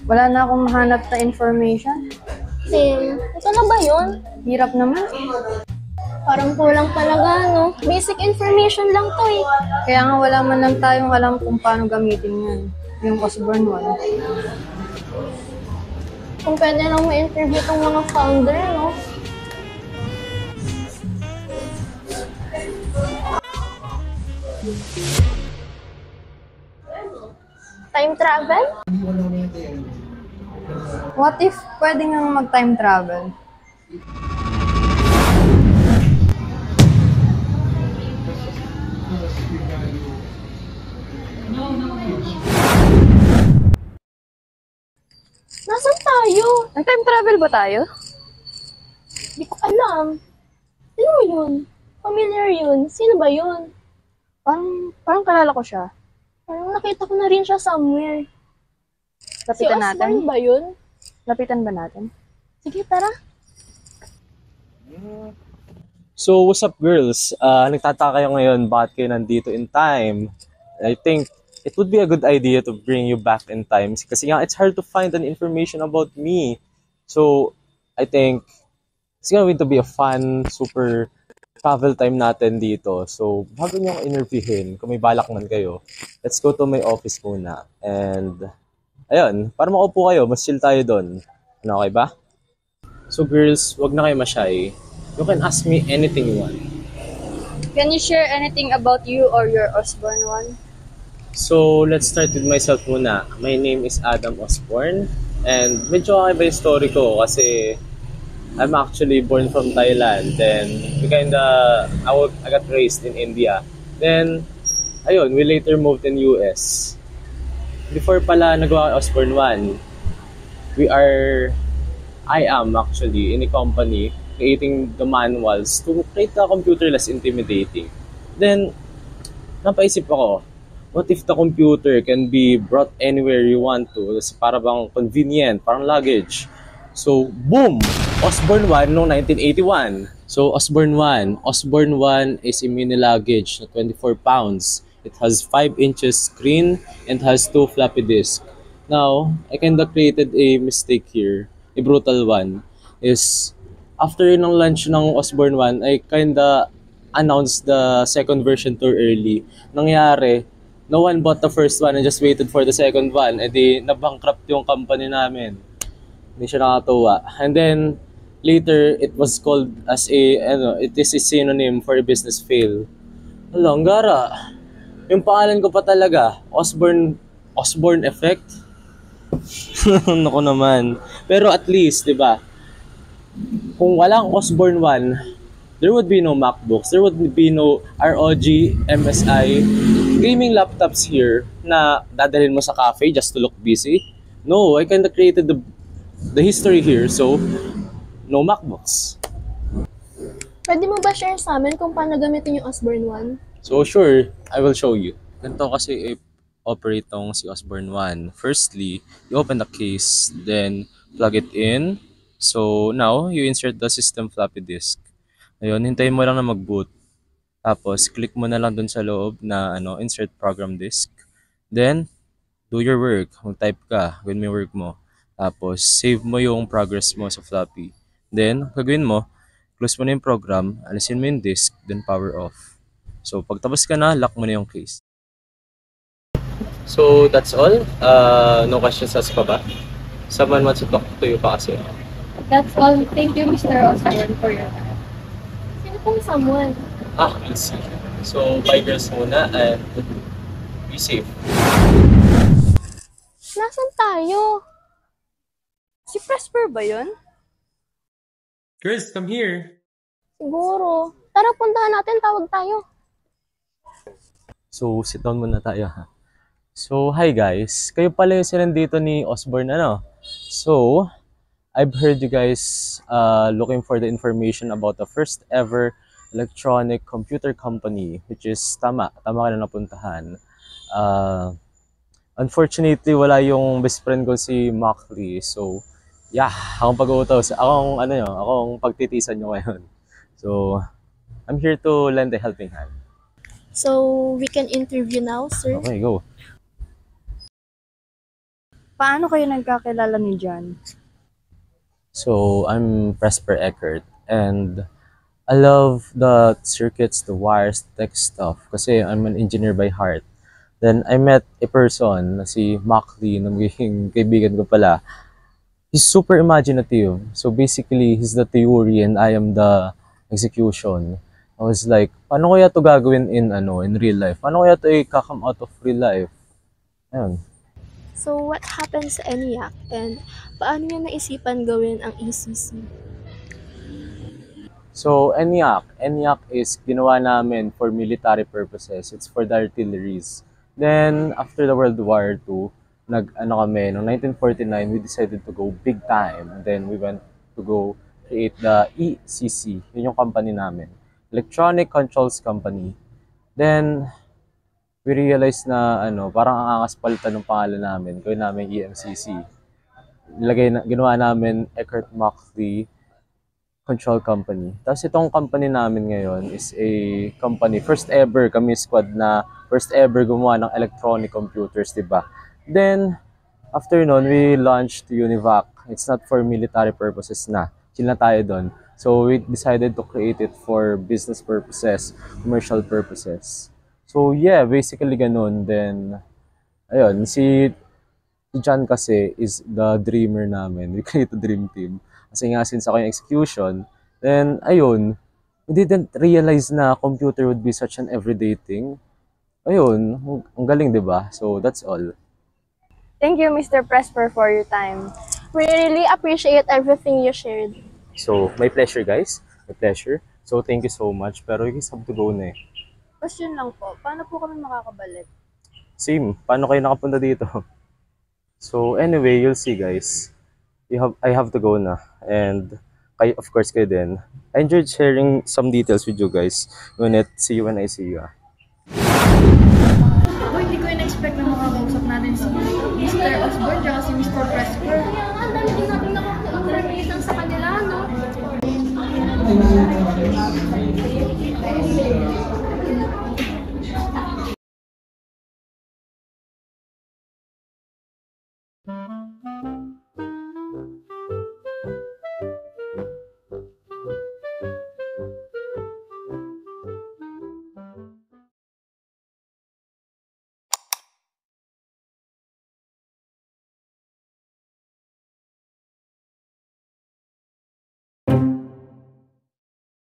Wala na akong mahanap na information. Same. Ito na ba yun? Hirap naman. Parang kulang talaga, no? Basic information lang to eh. Kaya nga wala man lang tayong alam kung paano gamitin yan. Yung Osborne one. Kung pwede lang ma-interview tong mga founder, no? Time travel? What if pwede nga mag-time travel? Nasaan tayo? Nag-time travel ba tayo? Hindi ko alam. Sino mo yun? Familiar yun. Sino ba yun? Parang kalala ko siya. Parang nakita ko na rin siya somewhere. Lapitan Si natin? Osborne ba yun? Lapitan ba natin? Sige, tara. So, what's up girls? Nagtataka kayo ngayon bakit kayo nandito in time. I think it would be a good idea to bring you back in time kasi nga it's hard to find an information about me. So, I think it's going to be a fun, super travel time natin dito. So, bago nyo ako interviewin, kung may balak man kayo, let's go to my office muna. And, ayun, para makaupo kayo, mas chill tayo doon. Ano, okay ba? So, girls, wag na kayo ma-shy. You can ask me anything you want. Can you share anything about you or your Osborne one? So, let's start with myself muna. My name is Adam Osborne. And medyo kakaiba yung story ko kasi I'm actually born from Thailand. Then, I got raised in India. Then, ayun, we later moved in US. Before pala nagawa kay Osborne 1, I am actually in a company creating the manuals to create a computer less intimidating. Then, napaisip ako, what if the computer can be brought anywhere you want to? Kasi para bang convenient, parang luggage. So, boom! Osborne 1 noong 1981. So, Osborne 1 is a mini luggage na 24 pounds. It has 5 inches screen and has 2 floppy disks. Now, I kinda created a mistake here. A brutal one. Is, after ng launch ng Osborne 1, I kinda announced the second version too early. Nangyari, no one bought the first one and just waited for the second one. E di, nabankrupt yung company namin. Hindi siya nakatuwa. And then, later, it was called as it is a synonym for a business fail. Alam, gara. Yung pangalan ko pa talaga, Osborne Effect. Naku naman. Pero at least, di ba, kung walang Osborne 1, there would be no MacBooks, there would be no ROG, MSI, gaming laptops here na dadalhin mo sa cafe just to look busy. No, I kinda created the history here, so no MacBooks. Pwede mo ba share sa amin kung paano gamitin yung Osborne 1? So sure, I will show you. Ganito kasi operate tong si Osborne 1. Firstly, you open the case, then plug it in. So now, you insert the system floppy disk. Ayun, hintayin mo lang na mag-boot. Tapos, click mo na lang dun sa loob na insert program disk. Then, do your work. Mag-type ka, gawin mo yung work mo. Tapos, save mo yung progress mo sa floppy. Then, gagawin mo, close mo na yung program, alisin mo yung disk, then power off. So, pag tapos ka na, lock mo na yung case. So, that's all. No questions asked pa ba? Someone wants to talk to you pa kasi. That's all. Thank you, Mr. Osborne, for your time. Sino pong someone? We'll see. So, bye girls muna and be safe. Nasaan tayo? Si Prosper ba yun? Girls, come here. Siguro. Tara, puntahan natin. Tawag tayo. So, sit down muna tayo ha. So, hi guys. Kayo pala yung sinandito ni Osborne, ano? So, I've heard you guys looking for the information about the first ever electronic computer company, which is tama ka na napuntahan. Unfortunately, wala yung best friend ko si Mackley. So, yeah, akong pag-uutos. Akong pagtitisan nyo ngayon. So, I'm here to lend a helping hand. So, we can interview now, sir? Okay, go. Paano kayo nagkakilala ni John? So, I'm Presper Eckert, and I love the circuits, the wires, tech stuff, kasi I'm an engineer by heart. Then, I met a person na si Mac Lee, na magiging kaibigan ko pala. He's super imaginative. So, basically, he's the theory and I am the execution. I was like, paano kaya to gagawin in real life? Paano kaya to i-come out of real life? Ayun. So, what happened sa ENIAC and paano niya naisipan gawin ang ECC? So, ENIAC is ginawa namin for military purposes. It's for the artilleries. Then, after the World War II, noong 1949, we decided to go big time. And then, we went to go create the ECC. Yun yung company namin. Electronic Controls Company. Then, we realized na parang ang angas palitan ng pangalan namin. Gawin namin EMCC. Ginawa namin Eckert Mach-Lee Control Company. Tapos itong company namin ngayon is a company, first ever kami squad na first ever gumawa ng electronic computers, diba? Then, after nun, we launched Univac. It's not for military purposes na. Chill na tayo doon. So, we decided to create it for business purposes, commercial purposes. So, yeah, basically ganun. Then, ayun, si John kasi is the dreamer namin. We create a dream team. Kasi nga, since ako yung execution, then, ayun, we didn't realize na computer would be such an everyday thing. Ayun, ang galing, diba? So, that's all. Thank you, Mr. Presper, for your time. We really appreciate everything you shared. So, my pleasure, guys. My pleasure. So, thank you so much. Pero you guys have to go na eh. Question lang po, paano po kami makakabalik? Same, paano kayo nakapunta dito? So, anyway, you'll see, guys. I have to go na. And, of course, kayo din. I enjoyed sharing some details with you guys. See you when I see you. Ako hindi ko in-expect na makakausap natin si Mr. Osborne at si Mr. Presper. Kaya nga, ang dami din natin nakakita sa kanila, no?